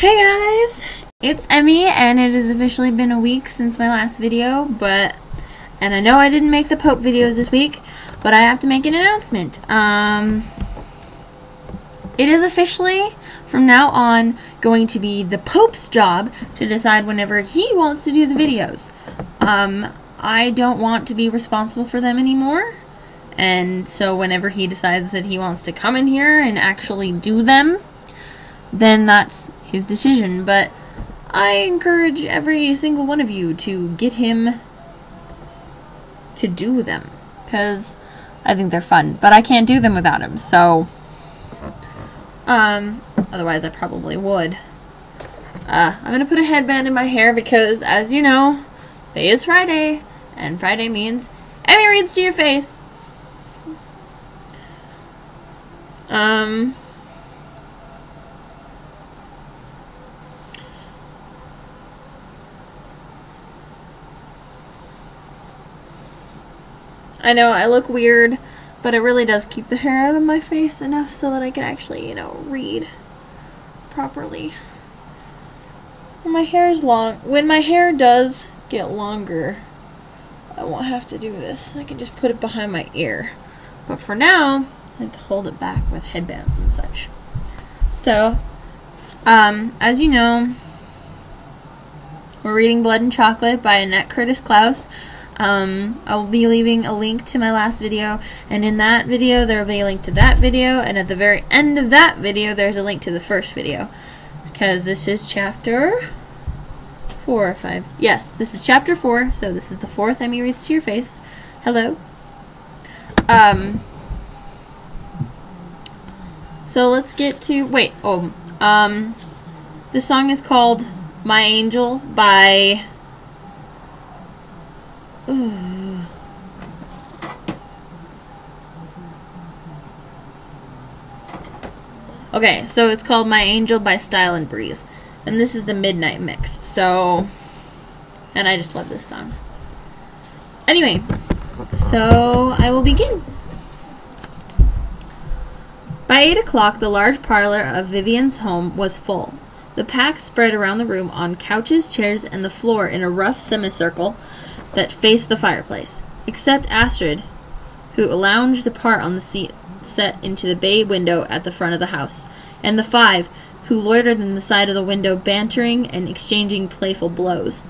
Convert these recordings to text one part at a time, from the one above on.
Hey guys, it's Emmy, and it has officially been a week since my last video, and I know I didn't make the Pope videos this week, but I have to make an announcement. It is officially, from now on, going to be the Pope's job to decide whenever he wants to do the videos. I don't want to be responsible for them anymore, and so whenever he decides that he wants to come in here and actually do them, then that's his decision. But I encourage every single one of you to get him to do them, because I think they're fun, but I can't do them without him, so otherwise I probably would. I'm gonna put a headband in my hair because, as you know, today is Friday, and Friday means Emmy reads to your face. I know I look weird, but it really does keep the hair out of my face enough so that I can actually, read properly. When my hair is long, when my hair does get longer, I won't have to do this. I can just put it behind my ear. But for now, I have to hold it back with headbands and such. So, as you know, we're reading Blood and Chocolate by Annette Curtis Klause. I will be leaving a link to my last video, and in that video there will be a link to that video, and at the very end of that video there's a link to the first video, because this is chapter 4 or 5. Yes, this is chapter 4, so this is the 4th Emmy Reads to Your Face. Hello. So let's get to, this song is called My Angel by okay, so it's called My Angel by Style and Breeze, and this is the midnight mix. So, and I just love this song. Anyway, so I will begin. By 8 o'clock, the large parlor of Vivian's home was full. The pack spread around the room on couches, chairs, and the floor in a rough semicircle that faced the fireplace, except Astrid, who lounged apart on the seat set into the bay window at the front of the house, and the 5, who loitered in the side of the window, bantering and exchanging playful blows.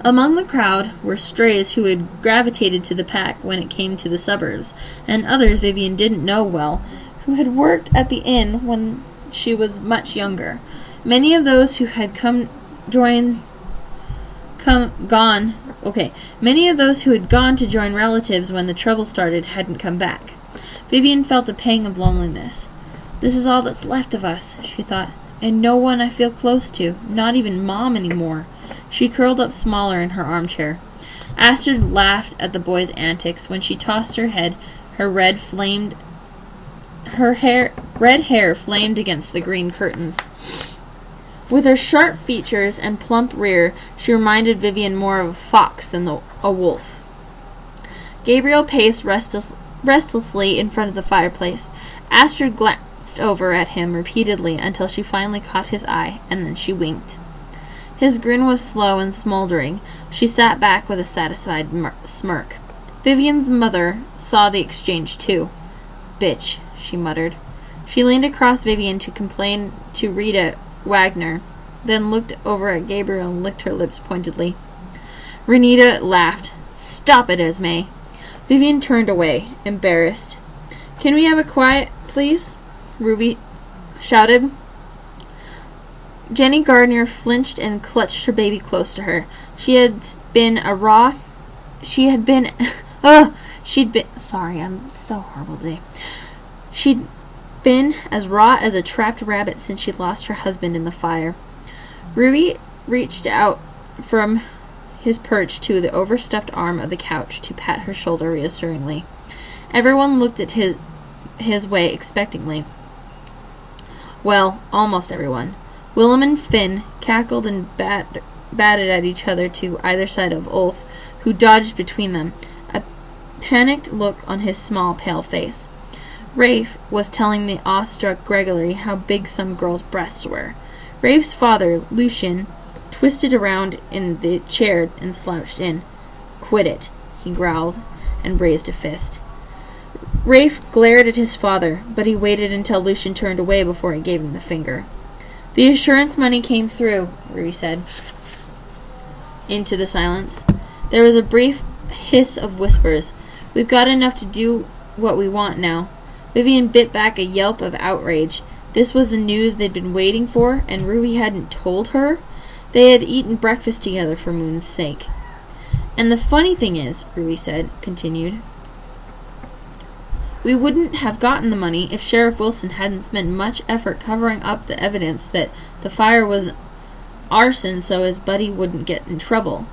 Among the crowd were strays who had gravitated to the pack when it came to the suburbs, and others Vivian didn't know well, who had worked at the inn when she was much younger. Many of those who had Many of those who had gone to join relatives when the trouble started hadn't come back. Vivian felt a pang of loneliness. This is all that's left of us, she thought, and no one I feel close to, not even Mom anymore. She curled up smaller in her armchair. Astrid laughed at the boy's antics when she tossed her head. Her red hair flamed against the green curtains. With her sharp features and plump rear, she reminded Vivian more of a fox than a wolf. Gabriel paced restlessly in front of the fireplace. Astrid glanced over at him repeatedly until she finally caught his eye, and then she winked. His grin was slow and smoldering. She sat back with a satisfied smirk. Vivian's mother saw the exchange too. "Bitch," she muttered. She leaned across Vivian to complain to Rita Wagner, then looked over at Gabriel and licked her lips pointedly. Renita laughed. "Stop it, Esme." Vivian turned away, embarrassed. "Can we have a quiet, please?" Ruby shouted. Jenny Gardner flinched and clutched her baby close to her. Sorry, I'm so horrible today. She'd been as raw as a trapped rabbit since she lost her husband in the fire. Ruby reached out from his perch to the overstuffed arm of the couch to pat her shoulder reassuringly. Everyone looked at his way expectantly. Well, almost everyone. Willem and Finn cackled and batted at each other to either side of Ulf, who dodged between them, a panicked look on his small, pale face. Rafe was telling the awestruck Gregory how big some girls' breasts were. Rafe's father, Lucian, twisted around in the chair and slouched in. "Quit it," he growled, and raised a fist. Rafe glared at his father, but he waited until Lucian turned away before he gave him the finger. "The assurance money came through," Rudy said. Into the silence. There was a brief hiss of whispers. "We've got enough to do what we want now." Vivian bit back a yelp of outrage. This was the news they'd been waiting for, and Ruby hadn't told her? They had eaten breakfast together for Moon's sake. "And the funny thing is," Ruby continued, "we wouldn't have gotten the money if Sheriff Wilson hadn't spent much effort covering up the evidence that the fire was arson so his buddy wouldn't get in trouble."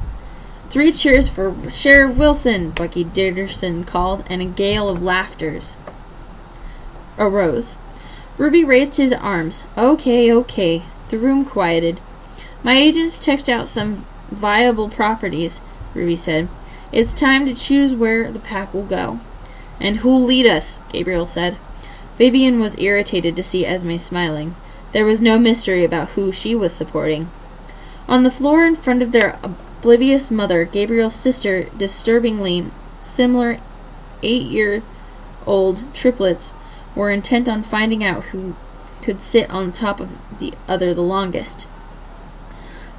"3 cheers for Sheriff Wilson," Bucky Dickerson called, and a gale of laughter arose. Ruby raised his arms. Okay. The room quieted. "My agents checked out some viable properties," Ruby said. "It's time to choose where the pack will go." "And who'll lead us?" Gabriel said. Vivian was irritated to see Esme smiling. There was no mystery about who she was supporting. On the floor in front of their oblivious mother, Gabriel's sister, disturbingly similar 8-year-old triplets, were intent on finding out who could sit on top of the other the longest.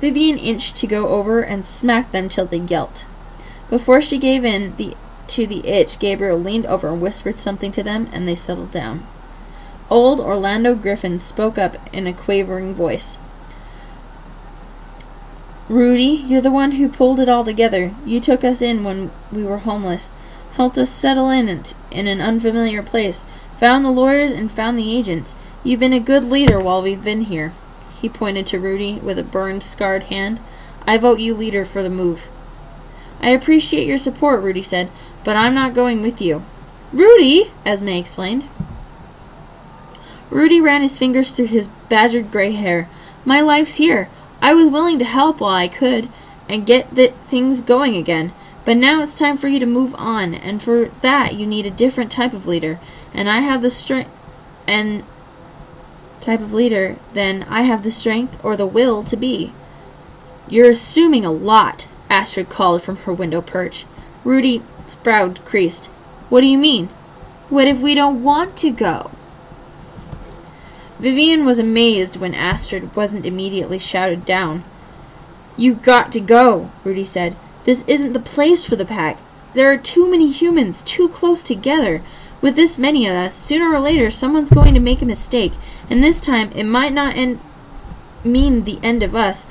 Vivian inched to go over and smack them till they yelped. Before she gave in to the itch, Gabriel leaned over and whispered something to them, and they settled down. Old Orlando Griffin spoke up in a quavering voice. "Rudy, you're the one who pulled it all together. You took us in when we were homeless, helped us settle in an unfamiliar place, found the lawyers and found the agents. You've been a good leader while we've been here." He pointed to Rudy with a burned, scarred hand. "I vote you leader for the move." "I appreciate your support," Rudy said, "but I'm not going with you." "Rudy!" Esme explained. Rudy ran his fingers through his badgered gray hair. "My life's here. I was willing to help while I could, and get things going again. But now it's time for you to move on, and for that you need a different type of leader. And I have the strength or the will to be." "You're assuming a lot," Astrid called from her window perch. Rudy's brow creased. "What do you mean?" "What if we don't want to go?" Vivian was amazed when Astrid wasn't immediately shouted down. "You got to go," Rudy said. "This isn't the place for the pack. There are too many humans too close together. With this many of us, sooner or later someone's going to make a mistake, and this time it might not mean the end of us.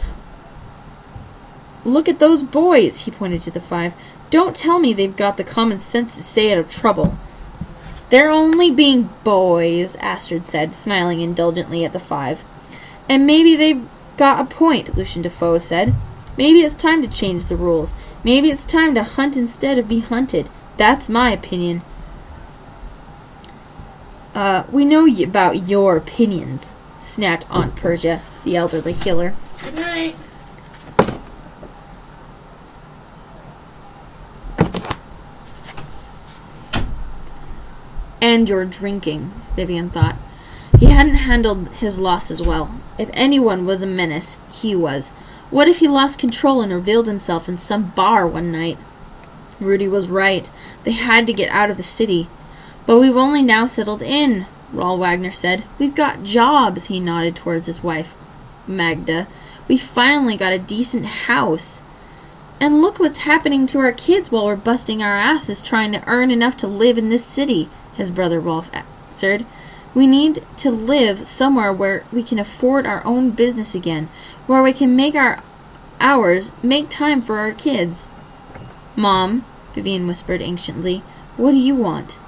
Look at those boys," he pointed to the 5. "Don't tell me they've got the common sense to stay out of trouble." "They're only being boys," Astrid said, smiling indulgently at the 5. "And maybe they've got a point," Lucian Defoe said. "Maybe it's time to change the rules. Maybe it's time to hunt instead of be hunted. That's my opinion." We know about your opinions," snapped Aunt Persia, the elderly healer. Good night. "And you're drinking," Vivian thought. He hadn't handled his loss as well. If anyone was a menace, he was. What if he lost control and revealed himself in some bar one night? Rudy was right. They had to get out of the city. "But we've only now settled in," Raul Wagner said. "We've got jobs," he nodded towards his wife, Magda. "We finally got a decent house. And look what's happening to our kids while we're busting our asses trying to earn enough to live in this city," his brother Rolf answered. "We need to live somewhere where we can afford our own business again, where we can make our hours, make time for our kids." "Mom," Vivian whispered anxiously, "what do you want?"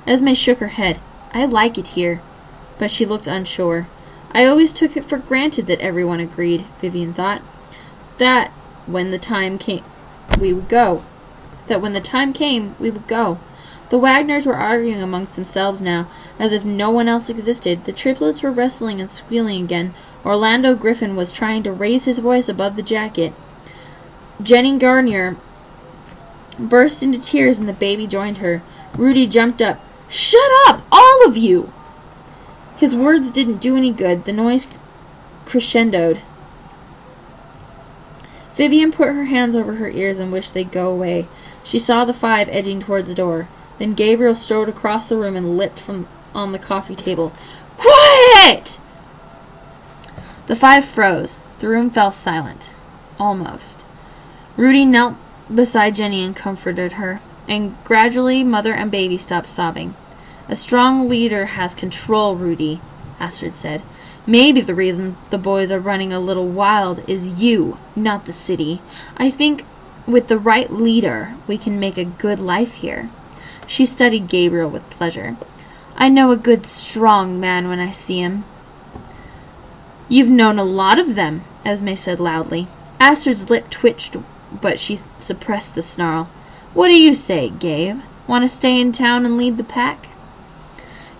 Esme shook her head. "I like it here." But she looked unsure. "I always took it for granted that everyone agreed," Vivian thought. That when the time came, we would go. The Wagners were arguing amongst themselves now, as if no one else existed. The triplets were wrestling and squealing again. Orlando Griffin was trying to raise his voice above the jacket. Jenny Garnier burst into tears and the baby joined her. Rudy jumped up. "Shut up, all of you!" His words didn't do any good. The noise crescendoed. Vivian put her hands over her ears and wished they'd go away. She saw the five edging towards the door. Then Gabriel strode across the room and leapt from on the coffee table. "Quiet!" The five froze. The room fell silent. Almost. Rudy knelt beside Jenny and comforted her, and gradually mother and baby stopped sobbing. "A strong leader has control, Rudy," Astrid said. "Maybe the reason the boys are running a little wild is you, not the city. I think with the right leader, we can make a good life here." She studied Gabriel with pleasure. "I know a good, strong man when I see him." "You've known a lot of them," Esme said loudly. Astrid's lip twitched, but she suppressed the snarl. "What do you say, Gabe? Want to stay in town and lead the pack?"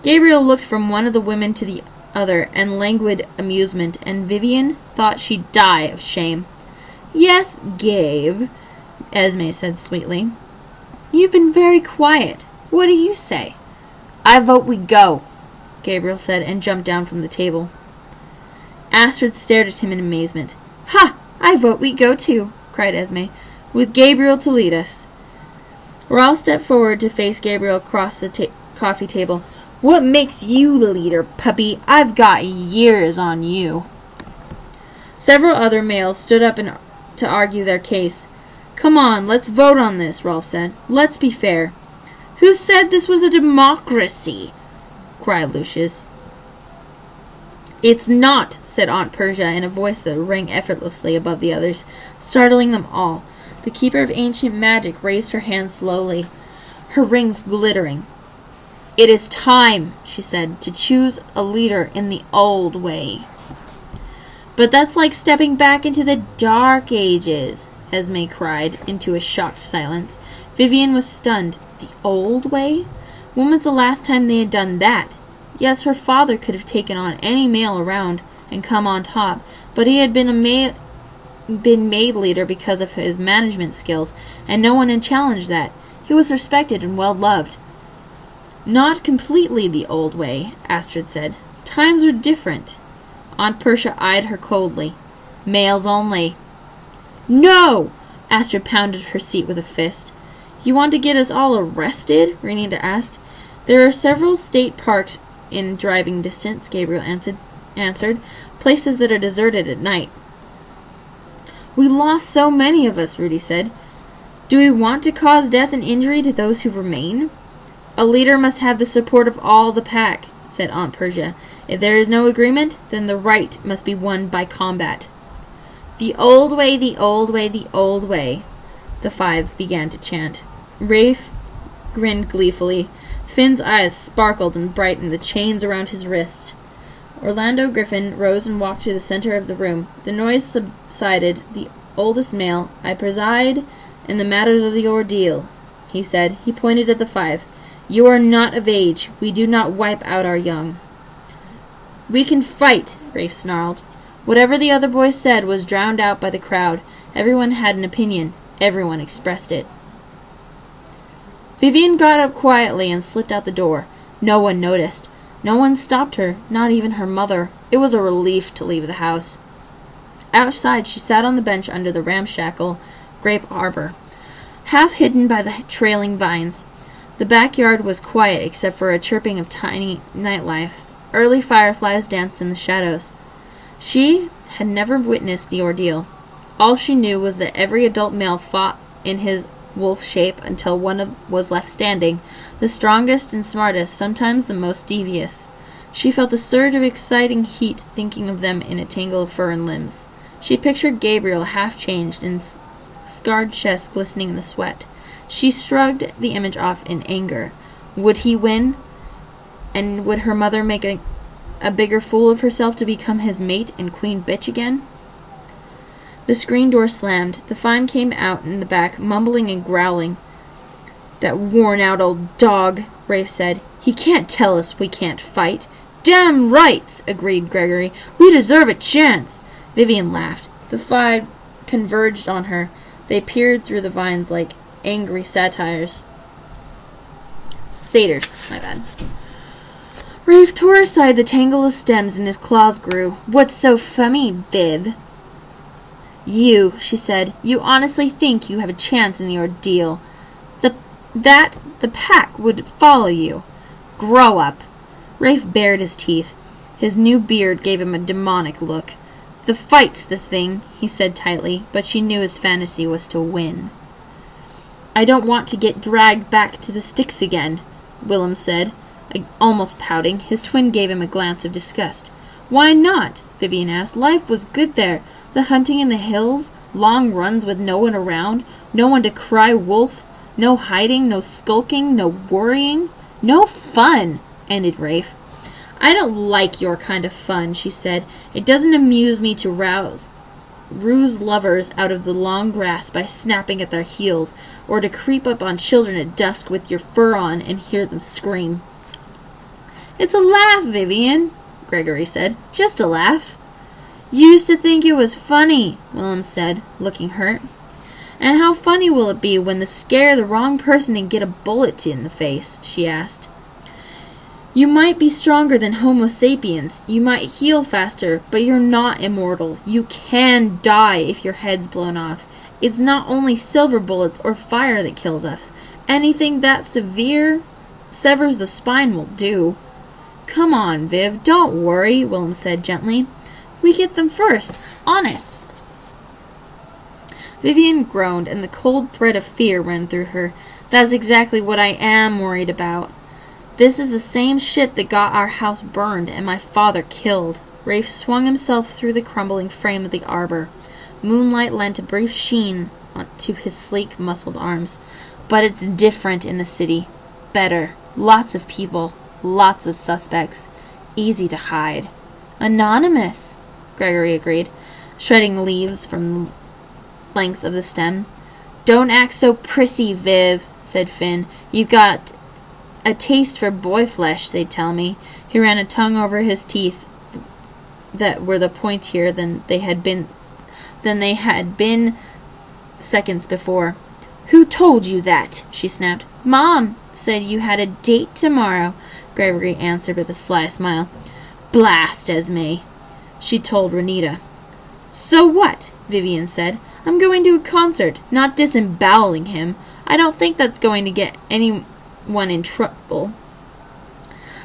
Gabriel looked from one of the women to the other in languid amusement, and Vivian thought she'd die of shame. "Yes, Gabe," Esme said sweetly. "You've been very quiet. What do you say?" "I vote we go," Gabriel said, and jumped down from the table. Astrid stared at him in amazement. "Ha! I vote we go too," cried Esme, "with Gabriel to lead us." Raoul stepped forward to face Gabriel across the coffee table. "What makes you the leader, puppy? I've got years on you." Several other males stood up to argue their case. "Come on, let's vote on this," Rolf said. "Let's be fair." "Who said this was a democracy?" cried Lucius. "It's not," said Aunt Persia in a voice that rang effortlessly above the others, startling them all. The Keeper of Ancient Magic raised her hand slowly, her rings glittering. "It is time," she said, "to choose a leader in the old way." "But that's like stepping back into the Dark Ages," Esme cried into a shocked silence. Vivian was stunned. The old way? When was the last time they had done that? Yes, her father could have taken on any male around and come on top, but he had been made leader because of his management skills, and no one had challenged that. He was respected and well loved. "Not completely the old way," Astrid said. "Times are different." Aunt Persia eyed her coldly. "Males only." "No!" Astrid pounded her seat with a fist. "You want to get us all arrested?" Renita asked. "There are several state parks in driving distance," Gabriel answered. "Places that are deserted at night." "We lost so many of us," Rudy said. "Do we want to cause death and injury to those who remain?" "A leader must have the support of all the pack," said Aunt Persia. "If there is no agreement, then the right must be won by combat." "The old way, the old way, the old way," the five began to chant. Rafe grinned gleefully. Finn's eyes sparkled and brightened, the chains around his wrists. Orlando Griffin rose and walked to the center of the room. The noise subsided. "The oldest male, I preside in the matter of the ordeal," he said. He pointed at the five. "You are not of age. We do not wipe out our young." "We can fight," Rafe snarled. Whatever the other boys said was drowned out by the crowd. Everyone had an opinion. Everyone expressed it. Vivian got up quietly and slipped out the door. No one noticed. No one stopped her, not even her mother. It was a relief to leave the house. Outside, she sat on the bench under the ramshackle grape arbor, half hidden by the trailing vines. The backyard was quiet except for a chirping of tiny nightlife. Early fireflies danced in the shadows. She had never witnessed the ordeal. All she knew was that every adult male fought in his wolf shape until one was left standing, the strongest and smartest, sometimes the most devious. She felt a surge of exciting heat thinking of them in a tangle of fur and limbs. She pictured Gabriel half-changed and scarred chest glistening in the sweat. She shrugged the image off in anger. Would he win? And would her mother make a bigger fool of herself to become his mate and queen bitch again? The screen door slammed. The five came out in the back, mumbling and growling. "That worn-out old dog," Rafe said. "He can't tell us we can't fight." "Damn rights," agreed Gregory. "We deserve a chance." Vivian laughed. The five converged on her. They peered through the vines like angry satyrs. My bad. Rafe tore aside the tangle of stems and his claws grew. "What's so funny, Viv?" "You," she said, "you honestly think you have a chance in the ordeal. The pack would follow you. Grow up." Rafe bared his teeth. His new beard gave him a demonic look. "The fight's the thing," he said tightly, but she knew his fantasy was to win. "I don't want to get dragged back to the sticks again," Willem said, almost pouting. His twin gave him a glance of disgust. "Why not?" Vivian asked. "Life was good there. The hunting in the hills, long runs with no one around, no one to cry wolf, no hiding, no skulking, no worrying. No fun," ended Rafe. "I don't like your kind of fun," she said. "It doesn't amuse me to ruse lovers out of the long grass by snapping at their heels, or to creep up on children at dusk with your fur on and hear them scream." "It's a laugh, Vivian," Gregory said. "Just a laugh." "You used to think it was funny," Willem said, looking hurt. "And how funny will it be when they scare the wrong person and get a bullet in the face?" she asked. "You might be stronger than Homo sapiens, you might heal faster, but you're not immortal. You can die if your head's blown off. It's not only silver bullets or fire that kills us. Anything that severe severs the spine will do." "Come on, Viv, don't worry," Willem said gently. "We get them first, honest." Vivian groaned, and the cold thread of fear ran through her. "That's exactly what I am worried about. This is the same shit that got our house burned and my father killed." Rafe swung himself through the crumbling frame of the arbor. Moonlight lent a brief sheen to his sleek, muscled arms. "But it's different in the city. Better. Lots of people. Lots of suspects. Easy to hide." "Anonymous," Gregory agreed, shredding leaves from the length of the stem. "Don't act so prissy, Viv," said Finn. "You got a taste for boy flesh, they tell me." He ran a tongue over his teeth that were the pointier than they had been seconds before. "Who told you that?" she snapped. "Mom said you had a date tomorrow," Gregory answered with a sly smile. "Blast Esme," she told Renita. "So what?" Vivian said. "I'm going to a concert, not disemboweling him. I don't think that's going to get anyone in trouble."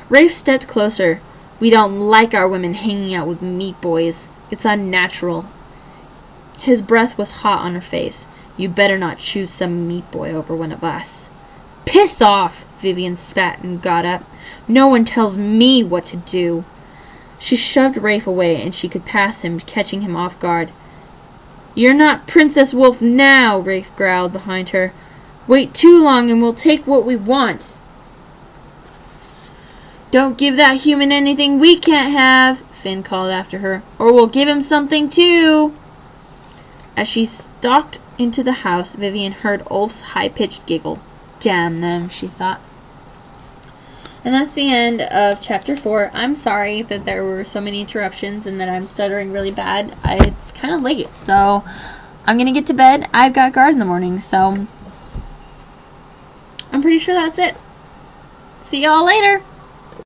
Rafe stepped closer. "We don't like our women hanging out with meat boys. It's unnatural." His breath was hot on her face. "You better not choose some meat boy over one of us." "Piss off!" Vivian spat and got up. "No one tells me what to do." She shoved Rafe away, and she could pass him, catching him off guard. "You're not Princess Wolf now," Rafe growled behind her. "Wait too long and we'll take what we want." "Don't give that human anything we can't have," Finn called after her, "or we'll give him something too." As she stalked into the house, Vivian heard Ulf's high-pitched giggle. "Damn them," she thought. And that's the end of Chapter 4. I'm sorry that there were so many interruptions and that I'm stuttering really bad. It's kind of late, so I'm going to get to bed. I've got guard in the morning, so I'm pretty sure that's it. See y'all later.